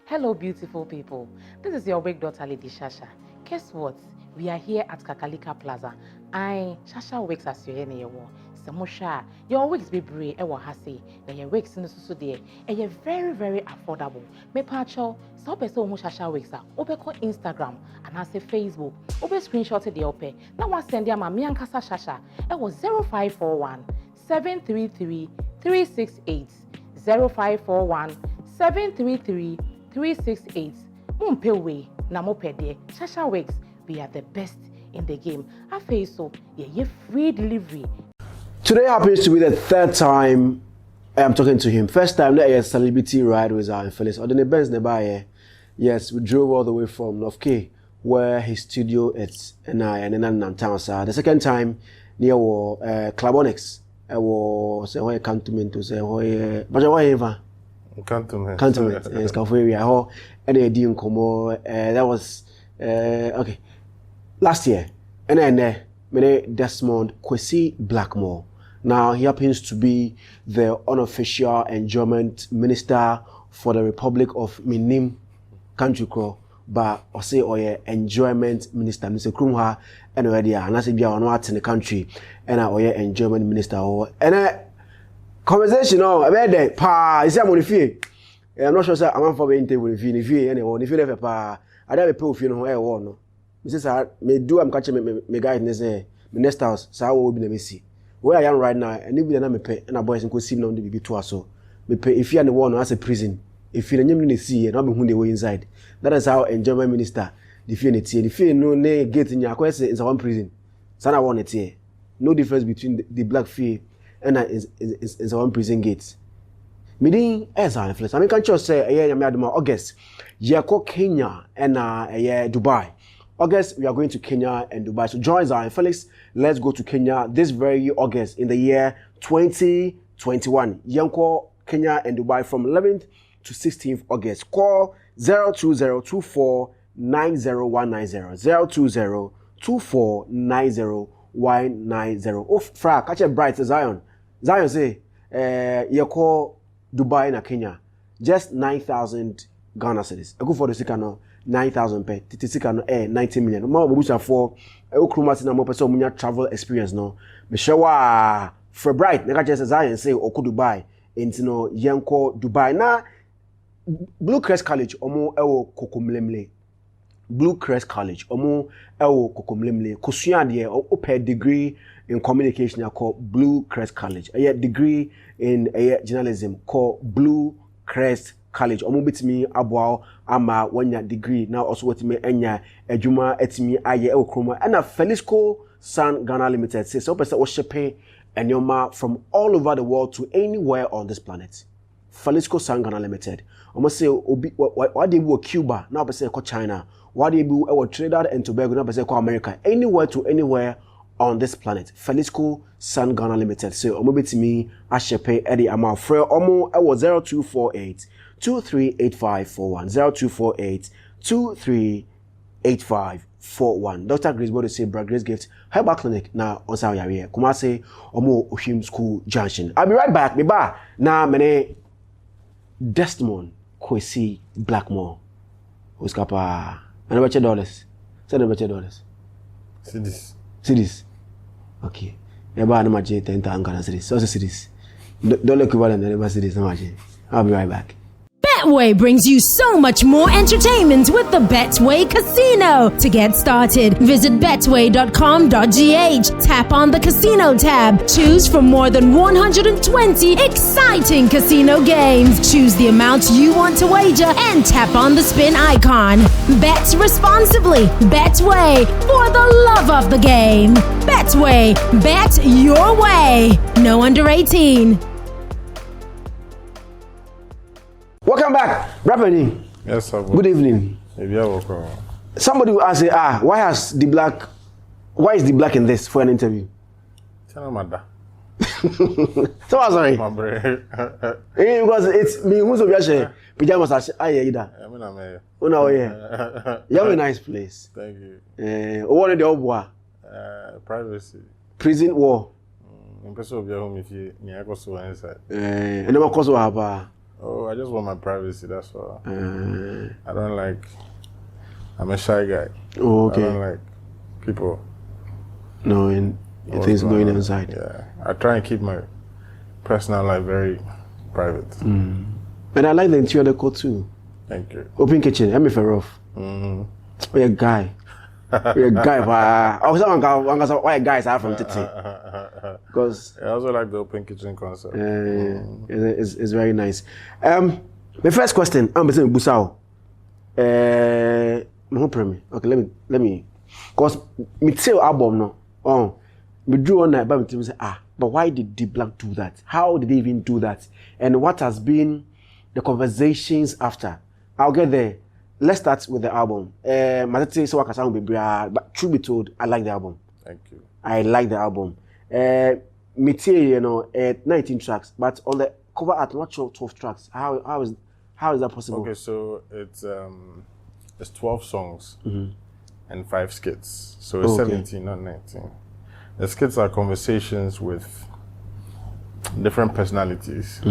Hello, beautiful people. This is your wig daughter, Lady Shasha. Guess what? We are here at Kakalika Plaza. Shasha Wigs as you hear Samusha, your wigs be brave, hasi. Then your wigs in the there. And you're very, very affordable. Me pacho, so person who Shasha Wigs are. Ope call Instagram and I say Facebook. Ope screenshot the ope. Now I send ya my Kasa Shasha. It was 0541 733 368 0541 733 368. Mumpewe na mopede. Shasha Wigs, we are the best in the game. I feel so. Yeah, free delivery. Today happens to be the third time I'm talking to him. First time, let a celebrity ride with Zionfelix. Or the Benz nearby. Yes, we drove all the way from North K, where his studio is, and then in town. So the second time near Clabonics. I was say why cantonment to say why, but why ever cantonment. It's California. And they didn't come. That was okay last year, and then Desmond Kwesi Blackmore. Now he happens to be the unofficial enjoyment minister for the Republic of Minim country crow, but I say enjoyment minister. Mr. Krumha and already and I say be on in the country and I enjoyment minister and conversation about that pa is I'm on the field. I'm not sure I'm for being table if you anyone if you never pa I don't pay if you know where no. Mrs. Me do I'm catching me guide and say minister house so I will be the see. Where I am right now, and if you are pay, and a boys and go see no be too so. Me pay if you are the one as a prison. If you are the see and not be who they were inside. That is how enjoyment minister the fear it. The fear no ne get in your question in one prison. Sana want it here. No difference between the black fear and in one prison gates. Meaning as Zionfelix. I mean, can't just say August. Yako Kenya and Dubai. August, we are going to Kenya and Dubai. So join Zionfelix. Let's go to Kenya this very August in the year 2021. Yanko, Kenya and Dubai from 11th to 16th August. Call 020-24-90190. 020-24-90190. Oh, Fra, catch a bright Zion. Zion say, Yanko, Dubai and Kenya. Just 9,000 Ghana cedis. I go for the second 9,000 per. Titisika no 90 million. Mo bucha for Okrumasi na mo person munya travel experience no. Me shewa for bright. Neka just Zion say oku Dubai. Enti no yenko Dubai na Blue Crest College omo ewo kokomlemle. Blue Crest College omo ewo kokomlemle. Kosua de ope degree in communication called Blue Crest College. A degree in journalism called Blue Crest College. Omo bitimi aboa ama wanya degree now also wetimi enya adwuma etimi aye ekroma and Felix San Ghana Limited says so person worship enyoma from all over the world to anywhere on this planet. Felix San Ghana Limited. Omo say obi why dey be Cuba now person ko China. Why dey be Trinidad and Tobago now person ko America. Anywhere to anywhere on this planet. Felix San Ghana Limited. So omo bitimi ahyepe edi ama frɛ omo ewo 0248 238541 0248-238541. Dr. Grace Body say Brad Grace Gift Herbal Clinic na on South Area. Kumase Omo Ohim School Junction. I'll be right back. Me ba na mene Desmond Kwesi Blackmore. Who's kapa? And about $dollars. Send about $dollars. Cedis. Okay. Eba na maje 10,000 Ghana cedis. So cedis. Dollar equivalent na eba cedis na maje. I'll be right back. Betway brings you so much more entertainment with the Betway Casino. To get started, visit betway.com.gh. Tap on the casino tab. Choose from more than 120 exciting casino games. Choose the amount you want to wager and tap on the spin icon. Bet responsibly. Betway, for the love of the game. Betway, bet your way. No under 18. Welcome back, Rappany. Yes, sir. Good evening. Somebody will ask, why is DBlack in this for an interview? Tell me that. So I'm sorry. Because it's me who's of your pajamas. I either. You have a nice place. Thank you. What are the old privacy. Prison war. I'm person of your home if you near go so inside. And never cause what Oh, I just want my privacy, that's all. I don't like... I'm a shy guy. Oh, okay. I don't like people... knowing things going on inside. Yeah. I try and keep my personal life very private. And I like the interior decor too. Thank you. Open kitchen, I'm for rough. Oh, you're a guy. You're a guy, why guys are from Titi? Because I also like the open kitchen concept. it's very nice. My first question, I'm saying Busao. Okay, let me. Because me tell album no. Oh, me drew on that, but me say but why did DBlack do that? How did they even do that? And what has been the conversations after? I'll get there. Let's start with the album. But truth be told, I like the album. Thank you. I like the album. Me 19 tracks, but on the cover art, not sure 12 tracks. How is that possible? Okay, so it's 12 songs and 5 skits. So it's 17, not 19. The skits are conversations with different personalities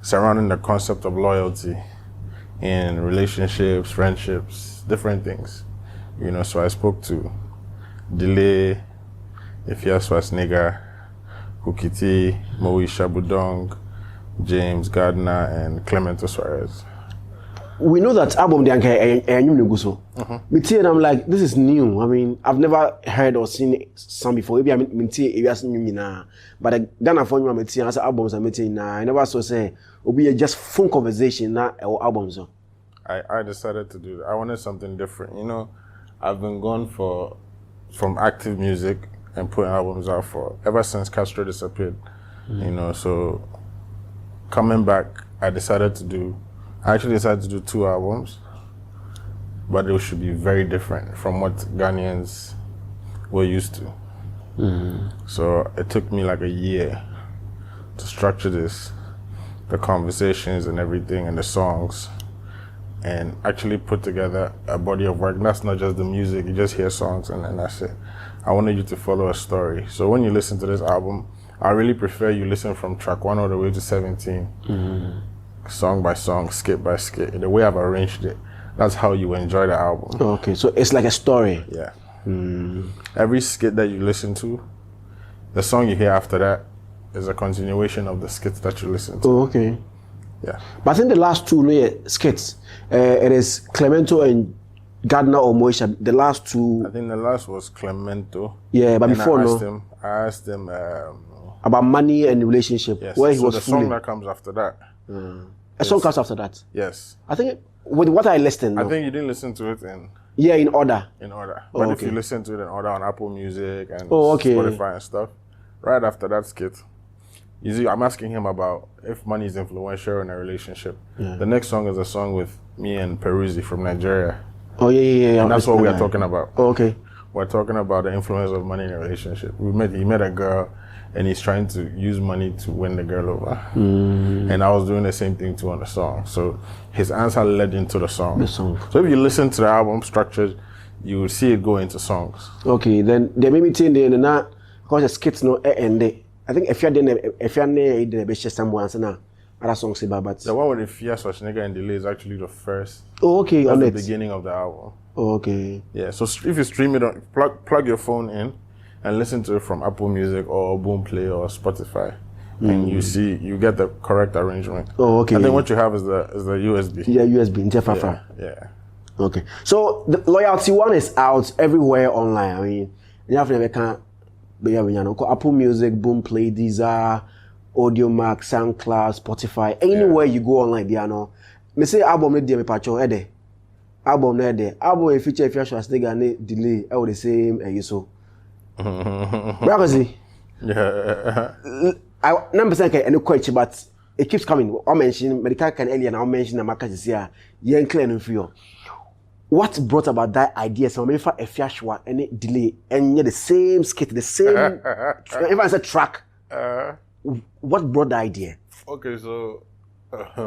surrounding the concept of loyalty in relationships, friendships, different things. You know, so I spoke to DBlack, Afia Schwarzenegger, Kukiti, Moesha Budong, James Gardner, and Clemento Suarez. We know that album and I'm like, this is new. I mean, I've never heard or seen some before. Maybe but the Ghana for you as albums I never saw say be just phone conversation or albums. I decided to do that. I wanted something different. You know, I've been gone from active music and putting albums out ever since Castro disappeared. You know, so coming back, I actually decided to do 2 albums, but they should be very different from what Ghanaians were used to. So it took me like a year to structure this, the conversations and everything and the songs, and actually put together a body of work. That's not just the music, you just hear songs and then that's it. I wanted you to follow a story. So when you listen to this album, I really prefer you listen from track 1 all the way to 17. Song by song, skit by skit. The way I've arranged it, that's how you enjoy the album. Okay, so it's like a story. Yeah. Every skit that you listen to, the song you hear after that is a continuation of the skits that you listen to. Oh, okay. Yeah. But I think the last 2 skits, it is Clemento and Gardner or Moesha. The last 2. I think the last was Clemento. Yeah, but and before I asked him about money and relationship. Yes. Where he so was the fooling. song that comes after that. A song comes after that. Yes. I think with what I listened. I think you didn't listen to it in order. But if you listen to it in order on Apple Music and okay. Spotify and stuff, right after that skit, you see, I'm asking him about if money is influential in a relationship. The next song is a song with me and Peruzzi from Nigeria. Oh yeah. And that's what we are talking about. Oh, okay. We're talking about the influence of money in a relationship. He met a girl and he's trying to use money to win the girl over. And I was doing the same thing too on the song. So his answer led into the song. So if you listen to the album structured, you will see it go into songs. Okay, then they made me think that because the skits no end. I think if you're the best someone now, other songs about but the one with Afia Schwarzenegger and DBlack is actually the first. Oh, okay, that's on the it. beginning of the album. Oh, okay. Yeah, so if you stream it on plug your phone in and listen to it from Apple Music or Boomplay or Spotify, and you get the correct arrangement. Oh, okay. I think what you have is the USB. Yeah, USB. Yeah. Okay. So the Loyalty one is out everywhere online. I mean, you have to Apple Music, Boomplay, Deezer, AudioMac, SoundCloud, Spotify. Anywhere you go online, me say album need me patch on album there. Album feature Afia Schwarzenegger and DBlack all the same so. Because I number say any question, but it keeps coming. I mentioned medical can earlier and I mentioned the market is here. Young clear and free. What brought about that idea? So maybe for Afia Schwarzenegger and DBlack and the same skit, the same if I said track. What brought the idea? Okay, so it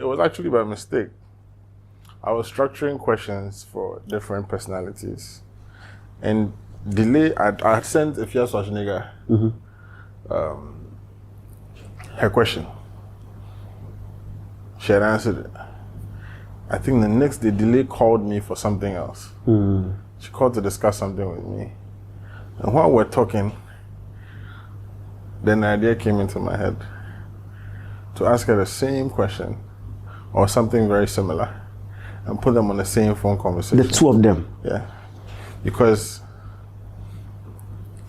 was actually by mistake. I was structuring questions for different personalities. And DBlack, I had sent Afia Schwarzenegger her question. She had answered it. I think the next day, DBlack called me for something else. She called to discuss something with me. And while we're talking, then the idea came into my head to ask her the same question or something very similar and put them on the same phone conversation. The two of them? Yeah. Because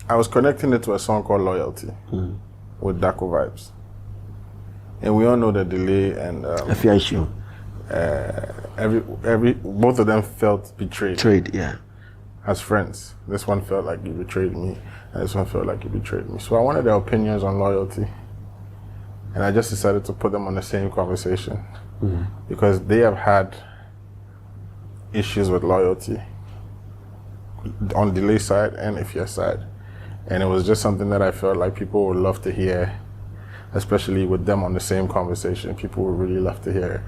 I was connecting it to a song called Loyalty with Daco Vibes. And we all know that DBlack and Afia Schwarzenegger. Both of them felt betrayed. Betrayed, yeah. As friends. This one felt like he betrayed me, and this one felt like he betrayed me. So I wanted their opinions on loyalty. And I just decided to put them on the same conversation. Because they have had issues with loyalty on DBlack's side and Afia's side. And it was just something that I felt like people would love to hear, especially with them on the same conversation. People would really love to hear it.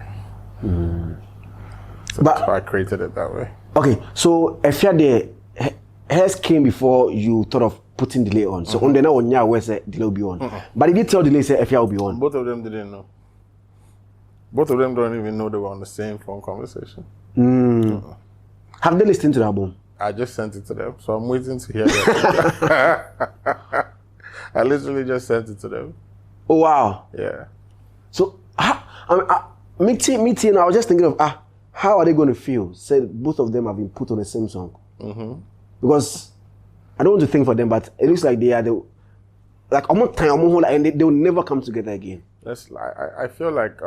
So that's why I created it that way. Okay, so Afia, hers came before you thought of putting DBlack on. So on the now on where say DBlack will be on. But did you tell DBlack say Afia will be on? Both of them didn't know. Both of them don't even know they were on the same phone conversation. Have they listened to the album? I just sent it to them, so I'm waiting to hear them. I literally just sent it to them. Oh wow. Yeah. So meeting, I was just thinking of how are they going to feel? Say both of them have been put on the same song. Because I don't want to think for them, but it looks like they are like almost time, and they will never come together again. I feel like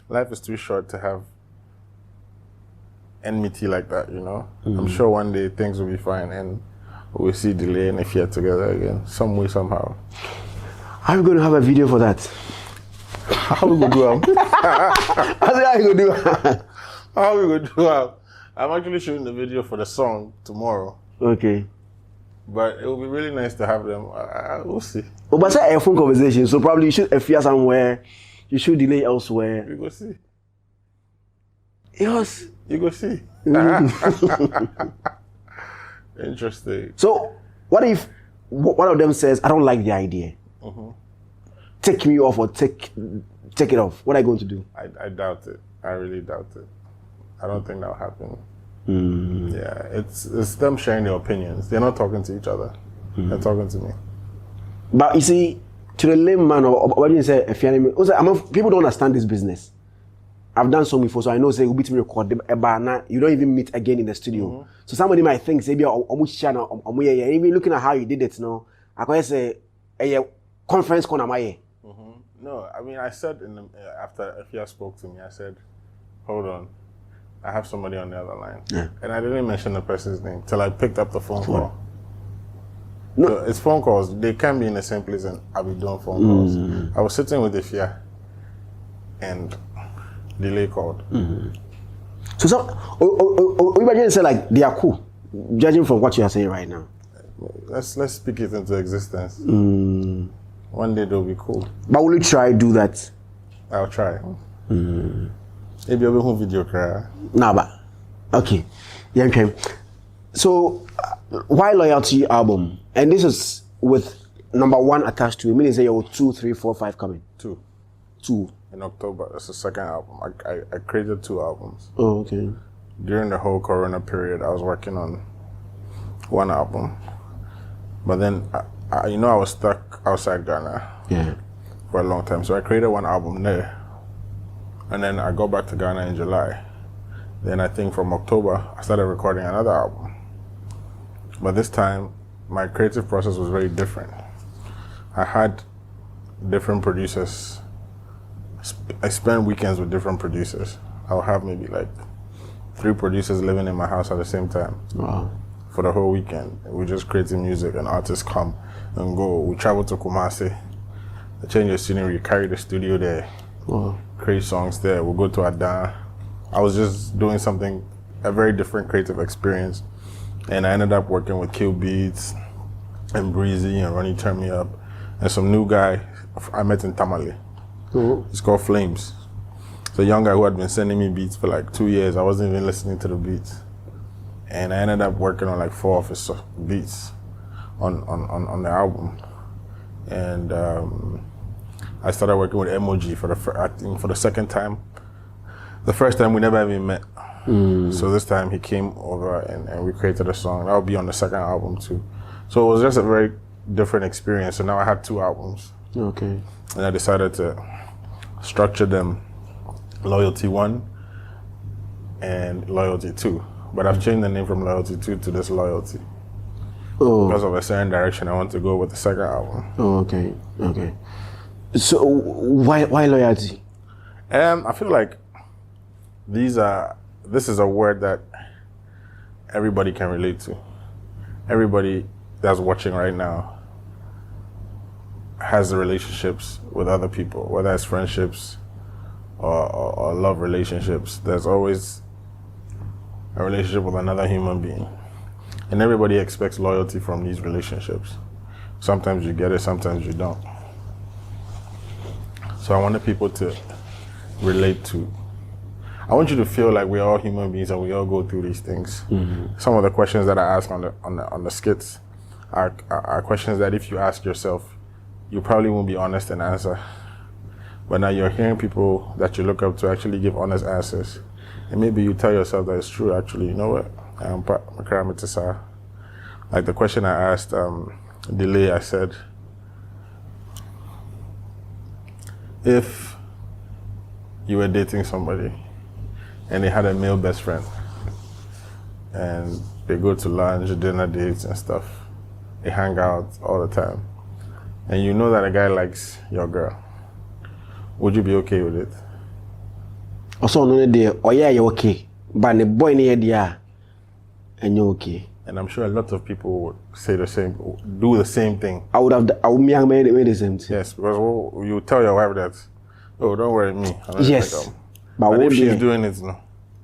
life is too short to have enmity like that, you know. I'm sure one day things will be fine and we'll see DBlack and Afia together again, some way, somehow. Are we going to have a video for that? How we going to do it? How we going to do it? I'm actually shooting the video for the song tomorrow. Okay. But it will be really nice to have them. We'll see. Oh, but it's a phone conversation, so probably you should Afia somewhere, you should DBlack elsewhere. We go see. Yes. You go see. Interesting. So, what if one of them says, I don't like the idea? Take me off or take it off. What are you going to do? I doubt it. I really doubt it. I don't think that'll happen. Yeah, it's them sharing their opinions. They're not talking to each other. They're talking to me. But you see, to the layman, or what do you say, people don't understand this business. I've done so before, so I know say you beat me record but you don't even meet again in the studio. So somebody might think maybe even looking at how you did it now, I can say a conference call No, I mean I said after Afia spoke to me, I said, hold on, I have somebody on the other line. And I didn't mention the person's name till I picked up the phone call. No, so it's phone calls. They can't be in the same place and I'll be doing phone calls. I was sitting with Afia and DBlack called. So imagine say like they are cool, judging from what you are saying right now. Let's speak it into existence. One day they'll be cool. But will you try do that? I'll try. Maybe I'll be home video cry. Nah, but okay. Yeah, okay. So why Loyalty album? And this is with number 1 attached to it. Meaning say you have 2, 3, 4, 5 coming. 2. In October, that's the second album. I created 2 albums. Oh, okay. During the whole Corona period, I was working on 1 album. But then, I was stuck outside Ghana for a long time. So I created 1 album there. And then I got back to Ghana in July. Then I think from October, I started recording another album. But this time, my creative process was very different. I had different producers. I spend weekends with different producers. I'll have maybe like 3 producers living in my house at the same time. Wow. For the whole weekend. We just creating music and artists come and go. We travel to Kumasi. I change the scenery, carry the studio there. Wow. Create songs there. We'll go to Adan. I was just doing something, a very different creative experience. And I ended up working with Kill Beats and Breezy and Ronnie Turn Me Up and some new guy I met in Tamale. It's called Flames. It's a young guy who had been sending me beats for like 2 years. I wasn't even listening to the beats. And I ended up working on like 4 of his beats on the album. And I started working with Emoji for the second time. The first time we never even met. So this time he came over and we created a song. That will be on the second album too. So it was just a very different experience. So now I had 2 albums. Okay. And I decided to structure them Loyalty 1 and Loyalty 2. But I've changed the name from Loyalty 2 to this Loyalty. Oh. Because of a certain direction I want to go with the second album. Oh, okay. Okay. So why loyalty? I feel like this is a word that everybody can relate to. Everybody that's watching right now has relationships with other people, whether it's friendships or love relationships. There's always a relationship with another human being. And everybody expects loyalty from these relationships. Sometimes you get it, sometimes you don't. So I wanted people to relate to. I want you to feel like we're all human beings and we all go through these things. Some of the questions that I ask on the skits are questions that if you ask yourself, you probably won't be honest and answer. But now you're hearing people that you look up to actually give honest answers. And maybe you tell yourself that it's true, actually. You know what? Like the question I asked Delay, I said, if you were dating somebody and they had a male best friend and they go to lunch, dinner dates and stuff, they hang out all the time, and you know that a guy likes your girl, would you be okay with it? Also, no day, oh yeah, you're okay. But the boy near there, and you're okay. And I'm sure a lot of people would say the same, do the same thing. I would made the same thing. Yes, because you tell your wife that, oh, don't worry me. Yes. But if she's doing it, no.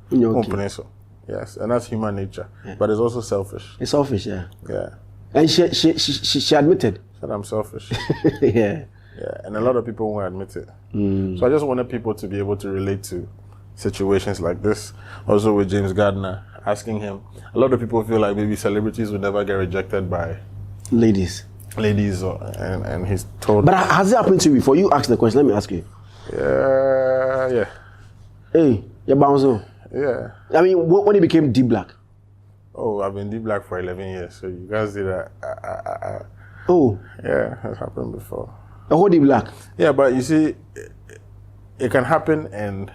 You're okay. So. Yes, and that's human nature. Yeah. But it's also selfish. It's selfish, yeah. Yeah. And she admitted. Said I'm selfish. Yeah. Yeah, and a lot of people won't admit it. So I just wanted people to be able to relate to situations like this. Also with James Gardner, asking him, a lot of people feel like maybe celebrities will never get rejected by ladies, and he's told. But has it happened to you before? You ask the question. Let me ask you. Yeah. Hey, you bounce. Yeah. I mean, when you became DBlack? Oh, I've been DBlack for 11 years. So you guys did that. Oh. Yeah, it's happened before. A whole DBlack? Yeah, but you see, it can happen and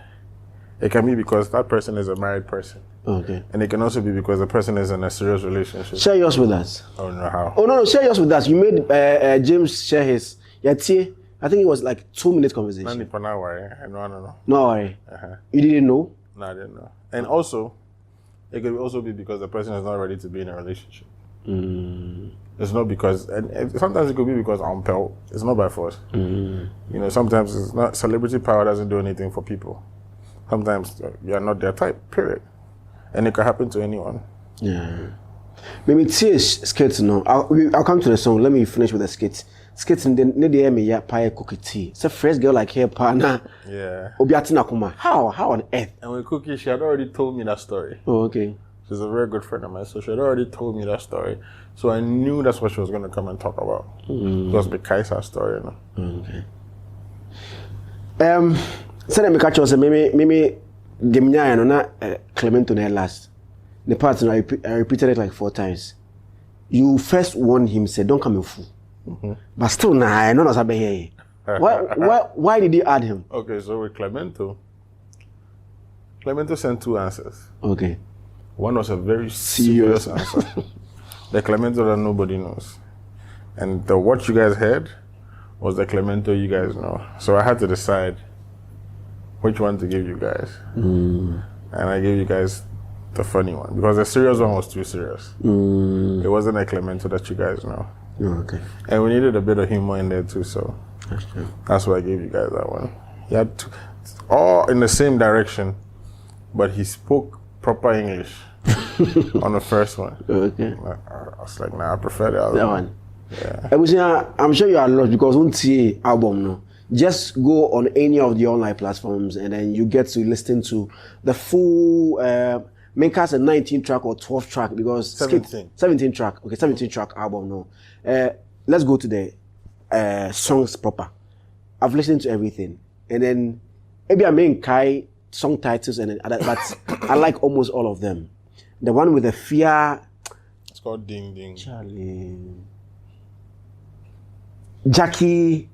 it can be because that person is a married person. Okay. And it can also be because the person is in a serious relationship. Share yours with us. I don't know how. Oh, no, share yours with us. You made James share his. I think it was like 2-minute conversation. I don't know. No worry. You didn't know? No, I didn't know. And also, it could also be because the person is not ready to be in a relationship. It's not because, and sometimes it could be because I'm pale. It's not by force. You know, sometimes it's not, celebrity power doesn't do anything for people. Sometimes you're not their type, period. And it could happen to anyone. Yeah. Maybe tears skits no. I'll come to the song. Let me finish with the skits. Skits and then need the me ya pie cookie tea. It's a fresh girl like her partner. Yeah. Obiatina kuma. How on earth? And with Cookie, she had already told me that story. Oh, okay. She's a very good friend of mine, so she had already told me that story. So I knew that's what she was going to come and talk about. It was because her story, you know. Okay. Said I catch us maybe Gemini and not Clemento last. The part I repeated it like 4 times. You first warned him, said, don't come in fool. But still, nah, I know what's here. Why did you add him? Okay, so with Clemento sent 2 answers. Okay. One was a very serious answer. The Clemento that nobody knows. And what you guys heard was the Clemento you guys know. So I had to decide which one to give you guys. And I gave you guys the funny one because the serious one was too serious. It wasn't a Clemento that you guys know. Okay. And we needed a bit of humor in there too, so that's why I gave you guys that one. He had all in the same direction, but he spoke proper English on the first one. Okay. I was like, nah, I prefer the other that one. Yeah. I'm sure you are lost because on TA album no. Just go on any of the online platforms and then you get to listen to the full make us a 19 track or 12 track because 17 track. Okay, 17 track album no. Let's go to the songs proper. I've listened to everything, and then maybe I mean Kai song titles and then other, but I like almost all of them. The one with the fear. It's called Ding Ding. Charlie. Jackie,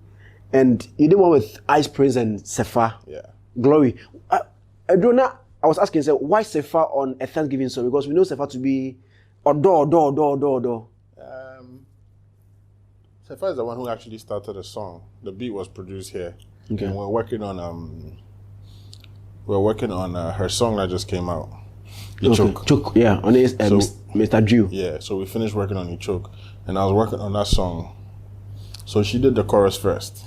and you did one with Ice Prince and Sefa. Yeah. Glory. Adrona, I was asking, why Sefa on a Thanksgiving song? Because we know Sefa to be Odo. Sefa is the one who actually started the song. The beat was produced here. Okay. And we're working on her song that just came out. Choke, yeah, on his Mr. Drew. Yeah, so we finished working on Choke, and I was working on that song. So she did the chorus first,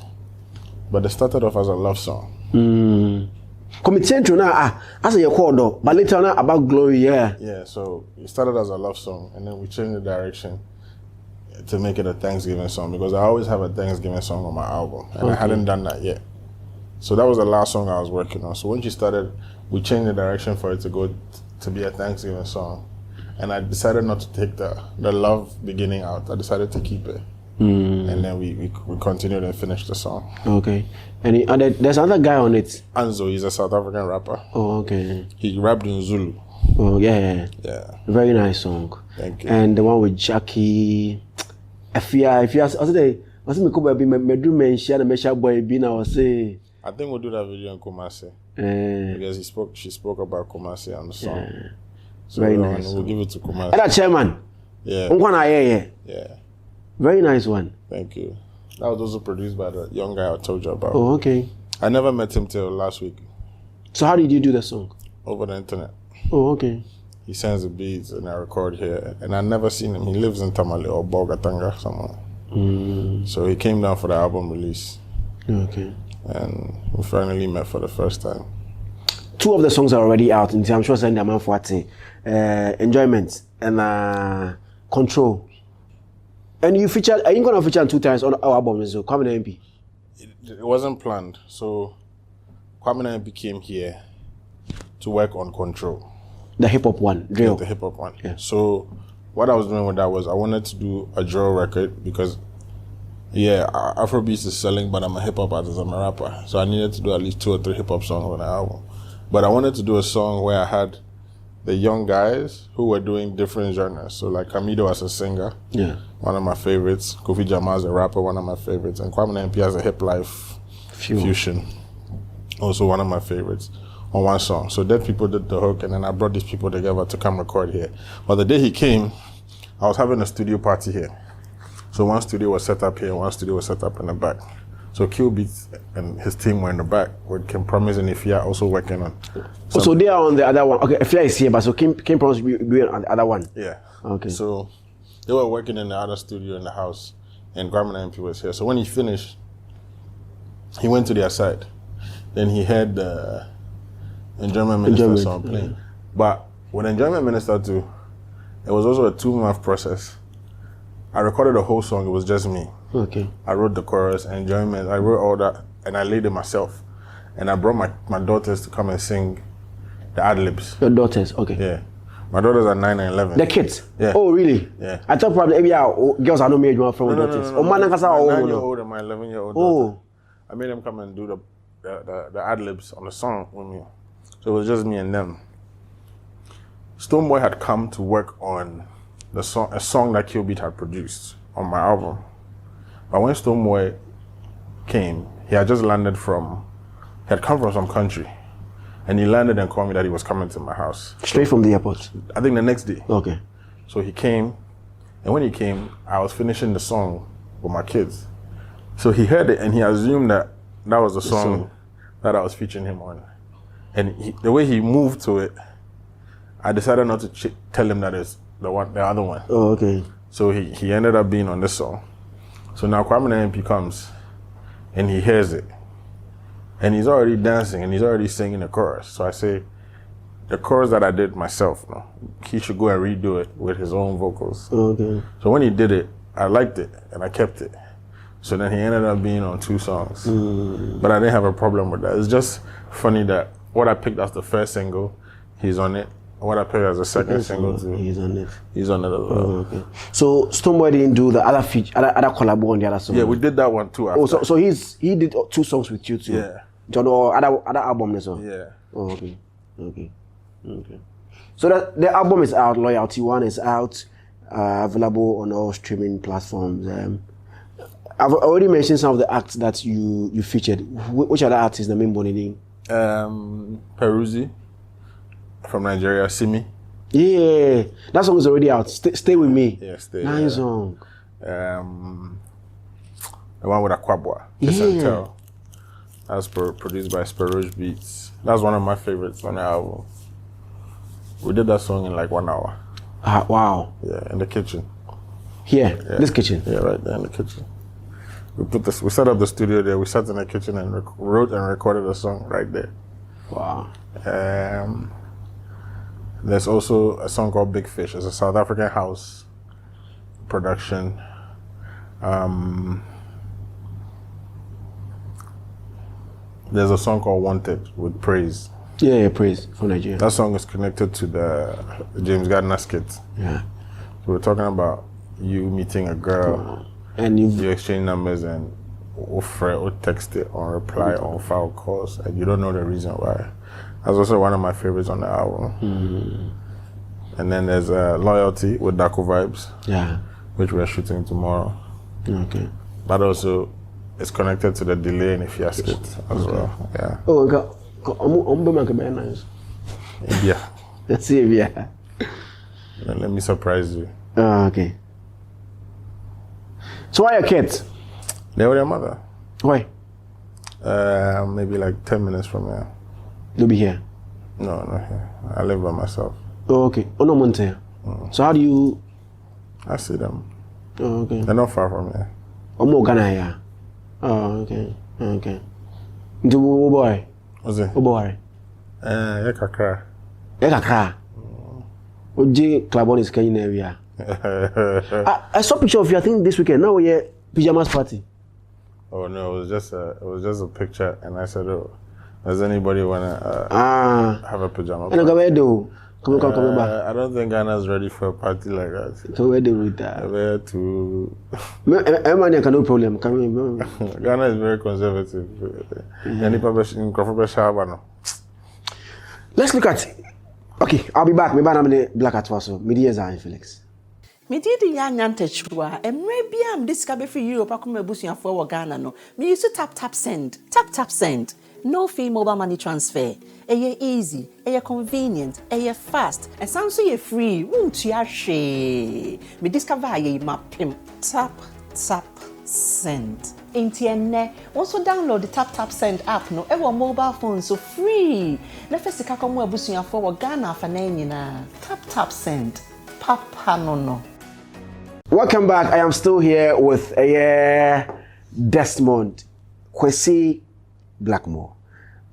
but it started off as a love song. Committed now, as a call, but later on about Glory, yeah. Yeah, so it started as a love song, and then we changed the direction to make it a Thanksgiving song, because I always have a Thanksgiving song on my album, and I hadn't done that yet. So that was the last song I was working on. So when she started, we changed the direction for it to go to be a Thanksgiving song, and I decided not to take the love beginning out. I decided to keep it, and then we continued and finished the song. Okay, and there's another guy on it. Anzo, he's a South African rapper. Oh, okay. He rapped in Zulu. Oh, yeah. Very nice song. Thank you. And the one with Jackie, Afia, I think me could be medru mention and mesha boy be now say. I think we'll do that video in Kumasi. Because she spoke about Kumasi on the song. Yeah. So very nice. We'll give it to Kumasi. And that chairman. Yeah. Yeah. Very nice one. Thank you. That was also produced by the young guy I told you about. Oh, okay. I never met him till last week. So how did you do the song? Over the internet. Oh, okay. He sends the beats and I record here. And I never seen him. He lives in Tamale or Bogatanga somewhere. So he came down for the album release. Okay. And we finally met for the first time. 2 of the songs are already out. I'm sure saying the man for Enjoyment and Control. And you featured, are you going to feature 2 times on our album? So Kwame MP. It wasn't planned. So Kwame MP came here to work on Control. The hip hop one, drill. Yeah, the hip hop one. Yeah. So what I was doing with that was I wanted to do a drill record because, Afrobeats is selling, but I'm a hip hop artist, I'm a rapper. So I needed to do at least 2 or 3 hip hop songs on the album. But I wanted to do a song where I had the young guys who were doing different genres. So like Kamido as a singer, one of my favorites. Kofi Jamal as a rapper, one of my favorites. And Kwame MP as a hip life fusion, also one of my favorites, on one song. So Dead People did the hook, and then I brought these people together to come record here. But the day he came, I was having a studio party here. So one studio was set up here, one studio was set up in the back. So Q Beats and his team were in the back with Kim Promise and Afia also working on. So they are on the other one. Okay, Afia is here, but so Kim Promise will be on the other one. Yeah. Okay. So they were working in the other studio in the house, and Garmin MP was here. So when he finished, he went to their side. Then he had the Enjoyment Minister song playing. Yeah. But with Enjoyment Minister too, it was also a 2-month process. I recorded the whole song, it was just me. Okay. I wrote the chorus, Enjoyment, I wrote all that, and I laid it myself. And I brought my daughters to come and sing the ad-libs. Your daughters, okay. Yeah. My daughters are 9 and 11. The kids? Yeah. Oh, really? Yeah. I thought probably girls are not made from daughters. No. My 9-year-old and my 11-year-old daughter. I made them come and do the ad-libs on the song with me. So it was just me and them. Stoneboy had come to work on a song that Q Beat had produced on my album. But when Stoneboy came, he had just landed he had come from some country. And he landed and called me that he was coming to my house. Straight from the airport? I think the next day. Okay. So he came, and when he came, I was finishing the song with my kids. So he heard it and he assumed that was the song that I was featuring him on. And the way he moved to it, I decided not to tell him that it's the other one. Oh, okay. So he ended up being on this song. So now Kwame MP comes and he hears it. And he's already dancing and he's already singing the chorus. So I say, the chorus that I did myself, he should go and redo it with his own vocals. Okay. So when he did it, I liked it and I kept it. So then he ended up being on 2 songs. But I didn't have a problem with that. It's just funny that what I picked as the first single, he's on it. What I played as a second single too. He's on it. He's on it as well. Okay. So Stoneboy didn't do the other feature, other collab on the other song. Yeah, we did that one too. After. So he did 2 songs with you too. Yeah. John or other album as well. Yeah. Oh, okay. So that the album is out. Loyalty 1 is out, available on all streaming platforms. I've already mentioned some of the acts that you featured. Which other artists the main Bonnie? Peruzzi from Nigeria, Simi. Yeah, that song is already out. Stay with me. Yeah, stay. Nice song. The one with Aquabwa. Kiss and Tell. That's produced by Sparrows Beats. That's one of my favorites on the album. We did that song in like 1 hour. Wow. Yeah, in the kitchen. Here, this kitchen. Yeah, right there in the kitchen. We set up the studio there. We sat in the kitchen and wrote and recorded a song right there. Wow. There's also a song called Big Fish. It's a South African house production. There's a song called Wanted with Praise. Yeah, Praise from Nigeria. That song is connected to the James Gardner skit. Yeah. So we're talking about you meeting a girl, and you exchange numbers and or text it or reply on file calls, and you don't know the reason why. That's also one of my favorites on the album. And then there's Loyalty with Daco Vibes. Yeah. Which we're shooting tomorrow. Okay. But also, it's connected to the Delay in Afia skit as well. Yeah. Oh, I'm nice. Yeah. That's it, yeah. Then let me surprise you. Okay. So why your kids? They were their mother. Why? Maybe like 10 minutes from here. They'll be here? No, not here. I live by myself. Oh, okay. Oh, no, Monte. So how do you... I see them. Oh, okay. They're not far from here. Oh, more Ghana, yeah. Oh, okay. Okay. Into oh boy. What's it? Oh boy. Yeah, kakra. Yeah, kakra. Oje Clabon is Kenyan area. I saw a picture of you, I think this weekend. Now we're pyjamas party. Oh no, it was just a picture, and I said, "Oh, does anybody wanna have a pajama party?" Come back. I don't think Ghana's ready for a party like that. So where they with that? Where to? Everyone can no problem. Ghana is very conservative. Let's look at. Okay, I'll be back. Maybe I'm the black at also. Media Zionfelix. Me did the young antechua, and maybe I'm discovered for Europe. I come a bush for Ghana. No, me used to tap send. No fee mobile money transfer. Easy, convenient, fast, and sounds so free. Won't you share? Me discover my pimp. Tap send. Intienne. Also download the tap send app. No, ever mobile phone so free. Na first ka come bush for Ghana for na. Tap send. Papa no. Welcome back. I am still here with Desmond Kwesi Blackmore.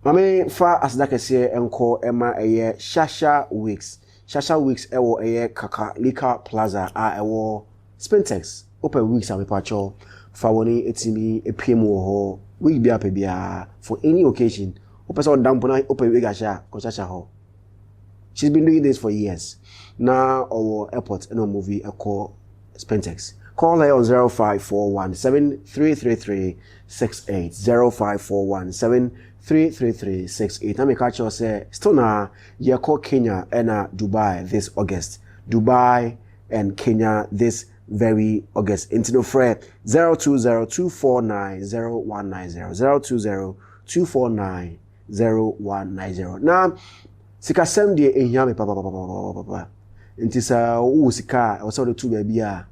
Mame fa asdakese enko ema Shasha Weeks. Shasha Weeks ewo Kakalika Plaza ewo Spintex. Open weeks a mepacho fa woni etimi epiem wo ho. Week bia pe bia for any occasion. Open dampo na open week asha ko Shasha ho. She's been doing this for years. Now our airport in a movie called Spintex. Call her on 0541 733368. 0541 733368. I make catch you say still now you call Kenya and Dubai this August. Dubai and Kenya this very August. Into no fret 020-249-0190. 020-249-0190. Now sikasem die ehia me papa nti sa wo sika o so do tu bia bia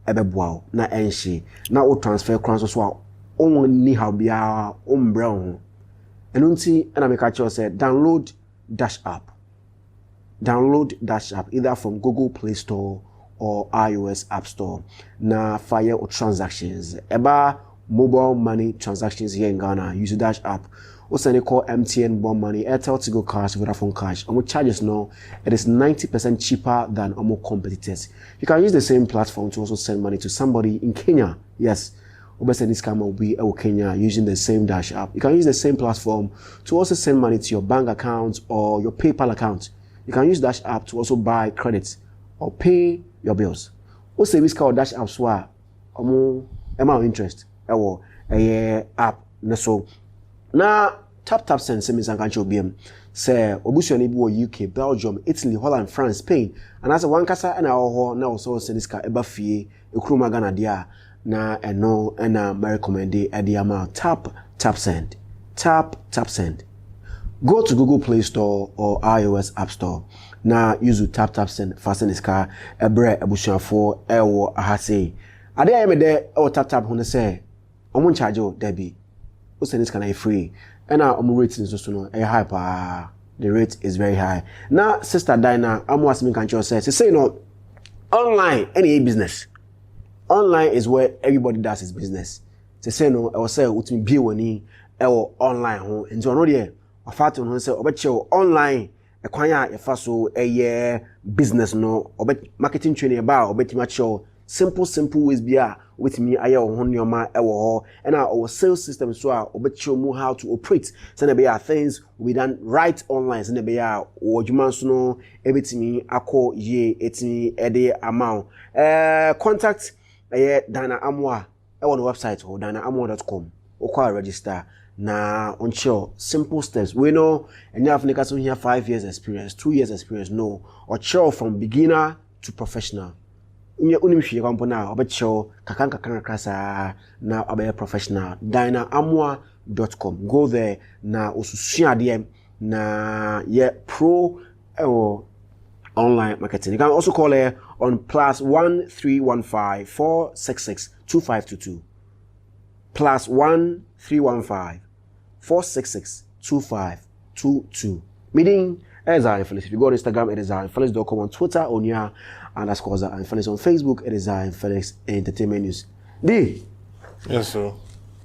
ebeboa na enhye na o transfer kran so a on ni ha bia o mbra ho eno nti na me ka che say download Dash app either from Google Play Store or iOS App Store na fire or transactions eba mobile money transactions here in Ghana use Dash app. What's they call MTN Bomb Money, Airtel to go cash, Vodafone cash. Charges now, it is 90% cheaper than competitors. You can use the same platform to also send money to somebody in Kenya. Yes, obviously this camera will be Kenya using the same Dash app. You can use the same platform to also send money to your bank account or your PayPal account. you can use Dash app to also buy credits or pay your bills. What service called Dash app so amount interest app so now tap send semis and can't BM say obusu ni bi UK, Belgium, Italy, Holland, France, Spain, and as a one kasa and our now so send this car eba fie ekruma Ghana dia na eno na my recommend the amount tap send. Go to Google Play Store or iOS App Store. Now use tap send fasten this car ebre ebusu for ewo ahase. Ade ayeme de o tap hu say omo charge o debi. O send this kind free. And our rating is also high pa. The rate is very high. Now Sister Dinah, I'm asking control says say online any business. Online is where everybody does his business. Say no, I will say what me be woni online ho. And so no there. Afatu no say obeche online e kwanya e fa so business no obet marketing training about obet macho simple ways bia with me aye ho nyoma e wo ho and our sales system so obeche mu how to operate so na be things we done right online so na be odwuma so no ebetimi akọ ye etimi ede amount contact Dana Amwa on the website or danaamwa.com or register na on sure simple steps we know and you have niggas here 5 years experience 2 years experience no or sure from beginner to professional unimshi company or bet sure kakan krasa now abe professional danaamwa.com go there na osusua DM na pro or online marketing. You can also call her on +1 315 466 2522. +1 315 466 2522. Meeting as Zionfelix. If you go on Instagram, it is Zionfelix.com. On Twitter, on your _ Zionfelix. On Facebook, it is Zionfelix Entertainment News. D. Yes, sir.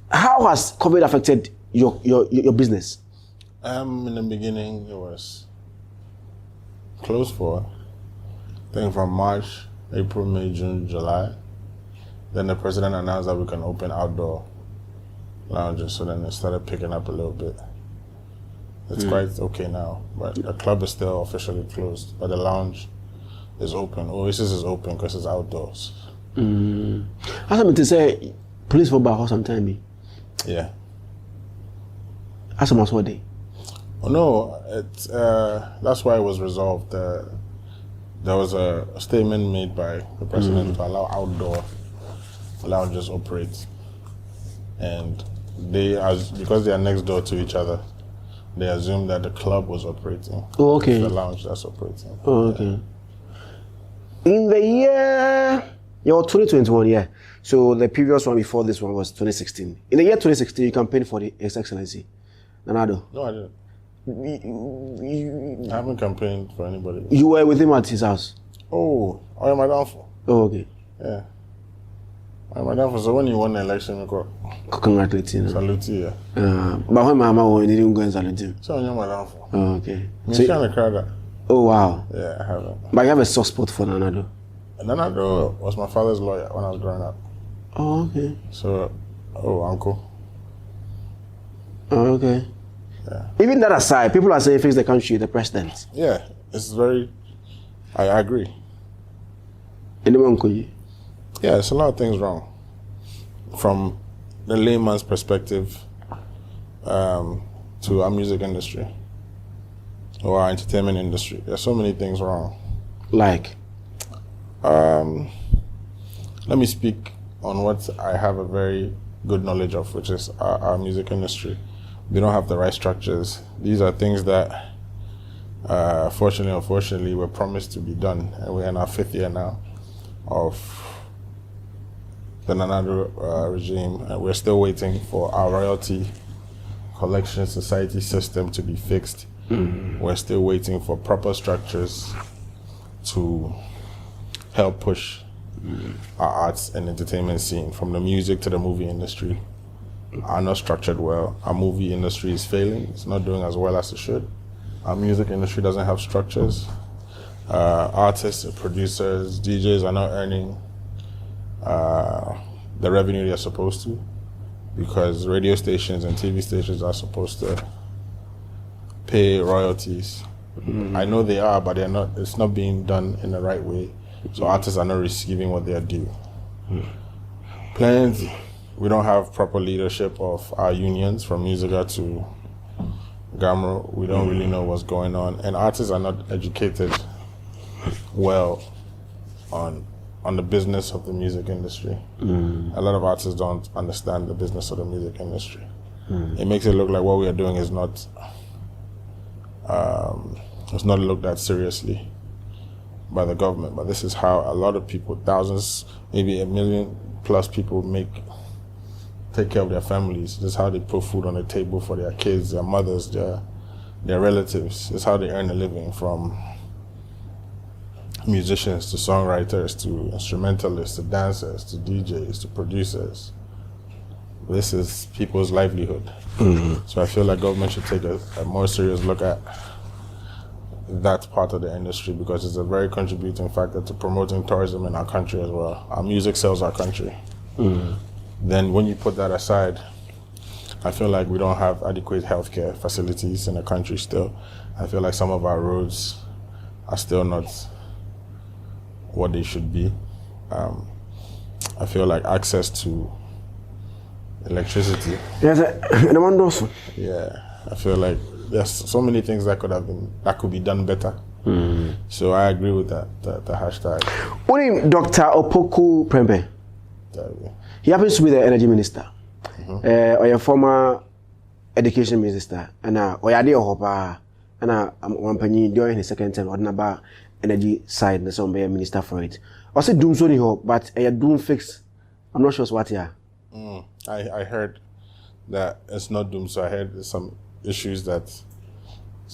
How has COVID affected your business? In the beginning, it was closed for, I think, from March, April, May, June, July. Then the president announced that we can open outdoor lounges, so then it started picking up a little bit. It's quite okay now, but the club is still officially closed, but the lounge is open. Oasis is open because it's outdoors. I mean to say, police for about some time. Yeah. As much what day? Oh no, it's that's why it was resolved. There was a statement made by the president to allow outdoor lounges operate, and because they are next door to each other, they assumed that the club was operating. Oh, okay. It's the lounge that's operating. Oh, okay. In the year 2021, yeah. So the previous one before this one was 2016. In the year 2016, you campaigned for the His Excellency, Nanado. No, I didn't. I haven't campaigned for anybody. You were with him at his house? Oh, I am my downfall. Oh, okay. Yeah. I am my downfall. So when you won the election, I got congratulate you. Salute you. But when my mama didn't go and salute him. So you're my downfall. Oh, okay. So you trying to cry that? Oh, wow. Yeah, I haven't. But you have a soft spot for Nanado? Nanado was my father's lawyer when I was growing up. Oh, okay. So, uncle. Oh, okay. Yeah. Even that aside, people are saying fix the country, the president. Yeah, it's very. I agree. Yeah, there's a lot of things wrong. From the layman's perspective, to our music industry or our entertainment industry, there's so many things wrong. Like? Let me speak on what I have a very good knowledge of, which is our music industry. We don't have the right structures. These are things that, fortunately or unfortunately, were promised to be done. And we're in our 5th year now of the Nanado regime. And we're still waiting for our royalty collection society system to be fixed. We're still waiting for proper structures to help push our arts and entertainment scene, from the music to the movie industry, are not structured well. Our movie industry is failing. It's not doing as well as it should. Our music industry doesn't have structures. Artists, producers, DJs are not earning the revenue they're supposed to, because radio stations and TV stations are supposed to pay royalties I know they are, but they're not. It's not being done in the right way. So artists are not receiving what they are due. Plenty. We don't have proper leadership of our unions from Musica to Gamro. We don't really know what's going on, and artists are not educated well on the business of the music industry. A lot of artists don't understand the business of the music industry. It makes it look like what we are doing is not looked at seriously by the government. But this is how a lot of people, thousands, maybe 1 million plus people take care of their families. This is how they put food on the table for their kids, their mothers, their relatives. This is how they earn a living, from musicians to songwriters to instrumentalists to dancers to DJs to producers. This is people's livelihood. So I feel like government should take a more serious look at that part of the industry, because it's a very contributing factor to promoting tourism in our country as well. Our music sells our country. Then when you put that aside, I feel like we don't have adequate healthcare facilities in the country still. I feel like some of our roads are still not what they should be. I feel like access to electricity. Yeah, I feel like there's so many things that could be done better. So I agree with that hashtag. Only Dr. Opoku Prempeh. He happens to be the energy minister, or your former education minister, and or your dear Hopa, and one penny during his second term, or about energy side, and some minister for it. I said doom so hope, but a doom fix. I'm not sure what here. I heard that it's not doom, so I heard there's some issues that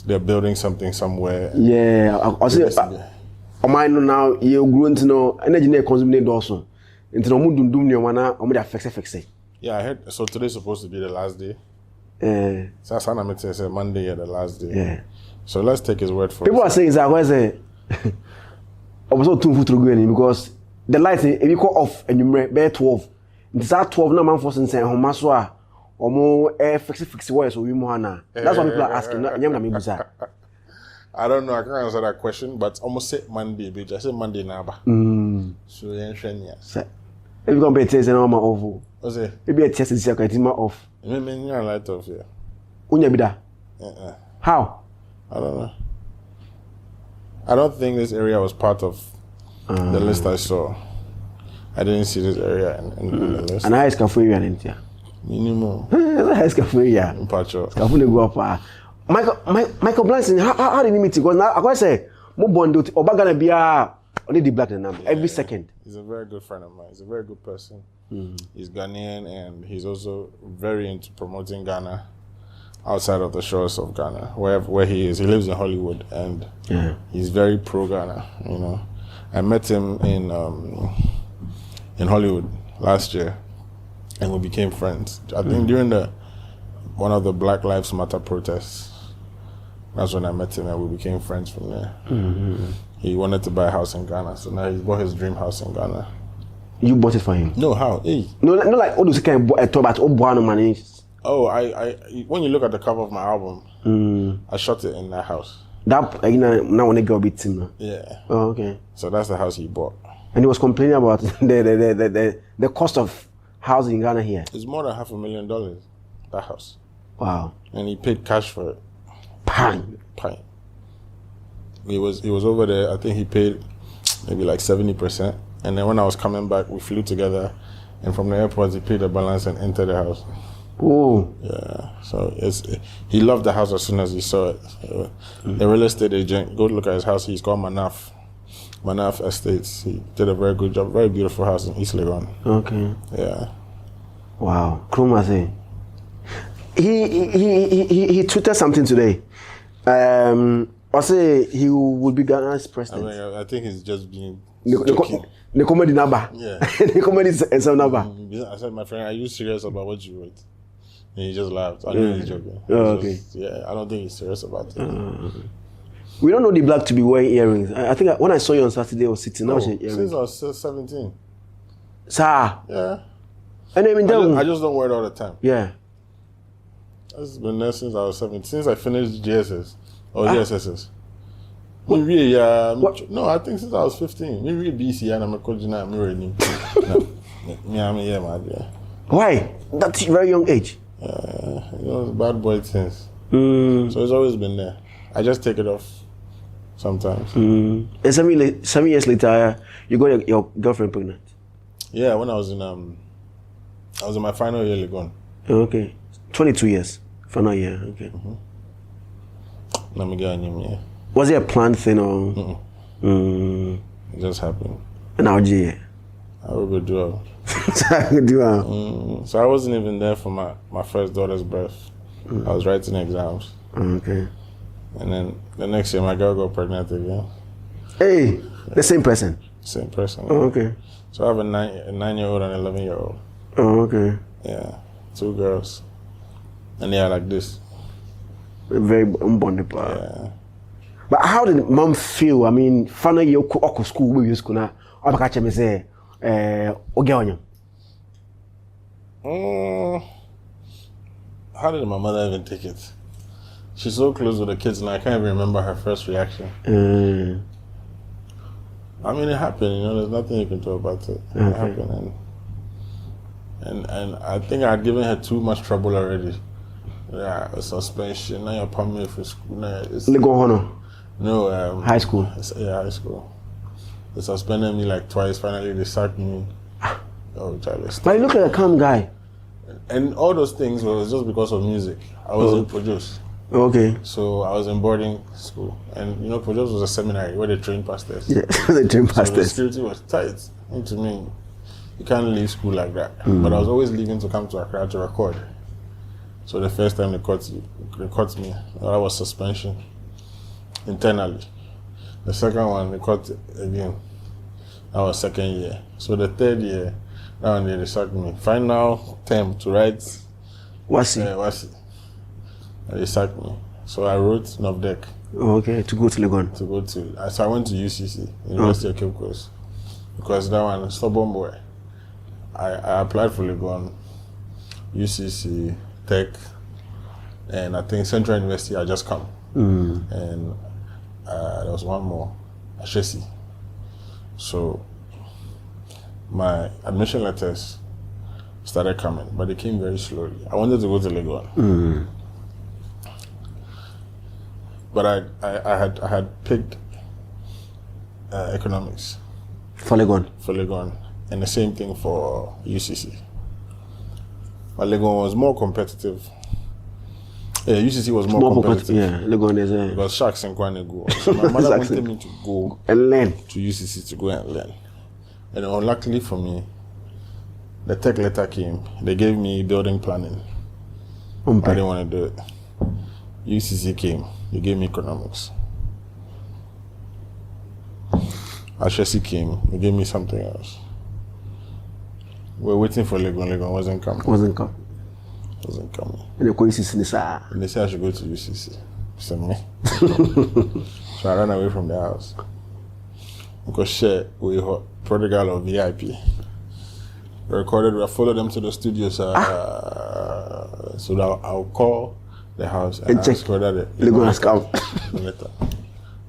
they're building something somewhere. Yeah, I say, I might know now you're growing to know energy consuming also. Into no mood doom near one hour, or fix it. Yeah, I heard. So today's supposed to be the last day. So I said Monday, the last day. Yeah. So let's take his word for it. People are saying that where's I was so too through because the lights if you call off and you bear 12. It's at 12 no man for saying Homaswa or more fix wires or Wimohana. That's what people are asking. I don't know, I can't answer that question, but almost say Monday, bitch. I say Monday now. So yeah. If you can be testing on my off. What's it? Maybe a test is your off. You mean you're light off here? Unyabida. How? I don't know. I don't think this area was part of the list I saw. I didn't see this area in the list. And I ask for you and India. Minimum. I ask for you. Pacho. Scaffold go up. Michael Blanson, how did you meet? Because now I say, Mobondo or Bagana Bia only DBlack the number every second. He's a very good friend of mine. He's a very good person. He's Ghanaian, and he's also very into promoting Ghana outside of the shores of Ghana, where he is. He lives in Hollywood, and he's very pro Ghana. You know, I met him in Hollywood last year, and we became friends. I think during one of the Black Lives Matter protests. That's when I met him, and we became friends from there. He wanted to buy a house in Ghana, so now he's bought his dream house in Ghana. You bought it for him? No, how? Hey. No, like all those kind of talk about money. Oh, I when you look at the cover of my album, I shot it in that house. That now when they go beat him. Yeah. Oh, okay. So that's the house he bought. And he was complaining about the cost of housing in Ghana here. It's more than $500,000. That house. Wow. And he paid cash for it. Pine. He was over there. I think he paid maybe like 70%. And then when I was coming back, we flew together. And from the airport, he paid the balance and entered the house. Oh. Yeah. So he loved the house as soon as he saw it. The real estate agent, go look at his house. He's called Manaf Estates. He did a very good job. Very beautiful house in East Legon. Okay. Yeah. Wow. Krumase. He tweeted something today. I say he would be Ghana's president. I think he's just being the comedy number. Yeah. The comedy is some number. I said, my friend, are you serious about what you wrote? And he just laughed. I know he's joking. Okay. I don't think he's serious about it. We don't know DBlack to be wearing earrings. I think when I saw you on Saturday, I was sitting. Since I was 17. Sir. Yeah. And I just don't wear it all the time. Yeah. I've been there since I was 17. Since I finished GSS. Or GSSs. No, I think since I was 15. Maybe BC and I'm a coach now. I'm ready. Why? That's a very young age. Bad boy things. So it's always been there. I just take it off sometimes. And 7 years later, you got your girlfriend pregnant. Yeah, when I was in my final year gone. Okay, 22 years, final year. Okay. Was it a planned thing or? It just happened. And how did you? I will go do it. So I wasn't even there for my first daughter's birth. I was writing exams. Okay. And then the next year, my girl got pregnant again. Hey, the same person? Same person. Oh, okay. So I have a 9-year-old and 11-year-old. Oh, okay. Yeah, 2 girls. And they are like this. Very unbonded. Yeah. But how did mom feel? I mean, finally you go school, we school now. I catch me say, how did my mother even take it? She's so close with the kids and I can't even remember her first reaction. I mean, it happened, there's nothing you can do about it. It happened. And I think I had given her too much trouble already. Yeah, a suspension, now you're pumping me for school. No, high school. Yeah, high school. They suspended me like twice, finally they sacked me. But you look like a calm guy. And all those things was just because of music. I was in Produce. Okay. So I was in boarding school. And Produce was a seminary where they train pastors. Yeah, they train pastors. So the security was tight. And to me, you can't leave school like that. But I was always leaving to come to Accra to record. So the first time they caught me, that was suspension internally. The second one, they caught again. That was second year. So the third year, that one they sacked me. Final term to write Wasi. And they sacked me. So I wrote Novdek. Okay, to go to Legon. So I went to UCC, University of Cape Coast. Because that one, stubborn boy. I applied for Legon, UCC, Tech, and I think Central University I just come. And there was one more, Ashesi. So my admission letters started coming, but they came very slowly. I wanted to go to Legon. But I had picked economics. For Legon. And the same thing for UCC. But Legon was more competitive. Yeah, UCC was more competitive. Yeah, Legon is because Sharks and Kwane go. So my mother wanted me to go and learn to UCC to go and learn. And unluckily for me, the tech letter came. They gave me building planning. I didn't want to do it. UCC came. They gave me economics. Ashesi came. They gave me something else. We were waiting for Legon. Legon wasn't coming. And they call UCC. And they said I should go to UCC. Send me. So I ran away from the house. Because we were prodigal or VIP. We recorded, I followed them to the studio. So that I'll call the house and check whether Legon has come. The letter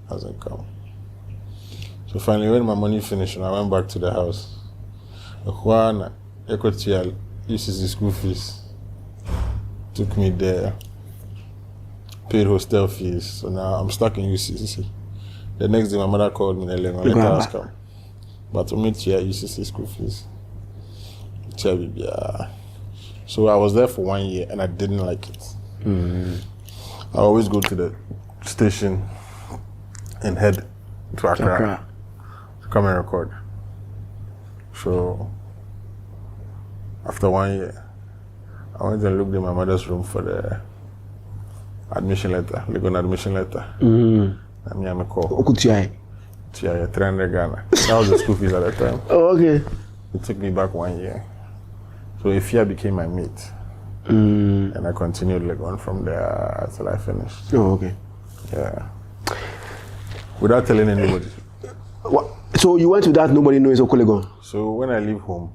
hasn't come. So finally, when my money finished, I went back to the house. Juan Equatorial UCC school fees. Took me there. Paid hostel fees. So now I'm stuck in UCC. The next day, my mother called me and let us come. But to meet here, UCC school fees. So I was there for 1 year and I didn't like it. I always go to the station and head to Accra to come and record. So after 1 year, I went and looked in my mother's room for the admission letter, Legon admission letter. I mean, I'm a call. 300 Ghana. That was the school fees at the time. Oh, okay. It took me back 1 year. So Afia became my mate. And I continued Legon from there until I finished. Oh, okay. Yeah. Without telling anybody. What? So you went without nobody knowing Legon? So when I leave home,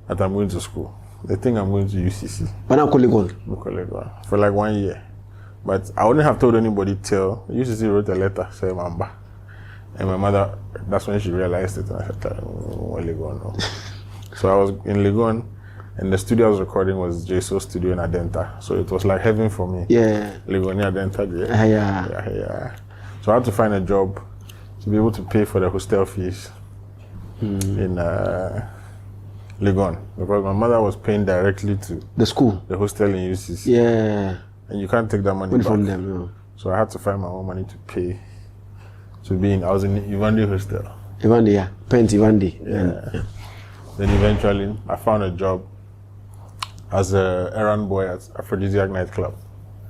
that I'm going to school, they think I'm going to UCC. But now Legon? For like 1 year. But I wouldn't have told anybody till I used to see wrote a letter, say Mamba. And my mother, that's when she realized it. And I said, well, Legon, no. So I was in Legon, and the studio I was recording was JSO Studio in Adenta. So it was like heaven for me. Yeah. Legon in Adenta. Yeah. So I had to find a job to be able to pay for the hostel fees in Legon. Because my mother was paying directly to the school, the hostel in UCC. Yeah. And you can't take that money back from them, no. So I had to find my own money to pay to be in. I was in Ivandi hostel. Ivandi, yeah. Pent Ivandi. Yeah. Then eventually I found a job as a errand boy at Aphrodisiac nightclub.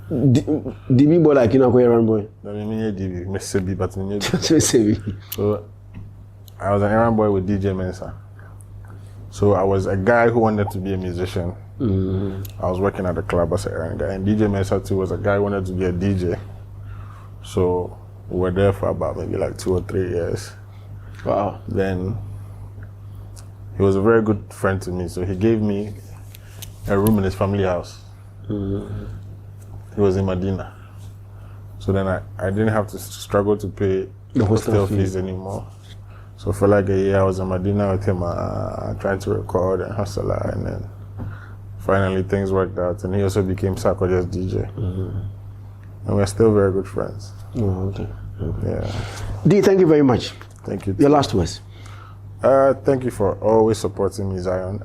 DB boy like you know errand boy. No, me DB, Mississippi, but me Mississippi. So I was an errand boy with DJ Mensa. So I was a guy who wanted to be a musician. I was working at the club as an errand guy, and DJ Mensa too was a guy who wanted to be a DJ. So we were there for about maybe like 2 or 3 years. Wow. Then he was a very good friend to me, so he gave me a room in his family house. He was in Medina. So then I didn't have to struggle to pay the hostel fees anymore. So for like a year I was in Medina with him trying to record and hustle, and then finally things worked out, and he also became Sarkodie's DJ. And we're still very good friends. Oh, okay. Yeah. D, thank you very much. Thank you. Your last words. Thank you for always supporting me, Zion.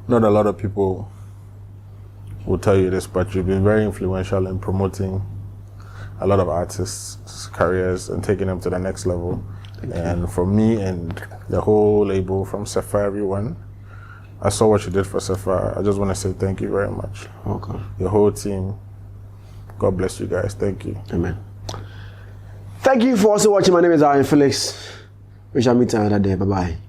Not a lot of people will tell you this, but you've been very influential in promoting a lot of artists' careers and taking them to the next level. And for me and the whole label, from Sefa, everyone, I saw what you did for Sefa. I just want to say thank you very much. Okay. Your whole team. God bless you guys. Thank you. Amen. Thank you for also watching. My name is Zionfelix. We shall meet another day. Bye-bye.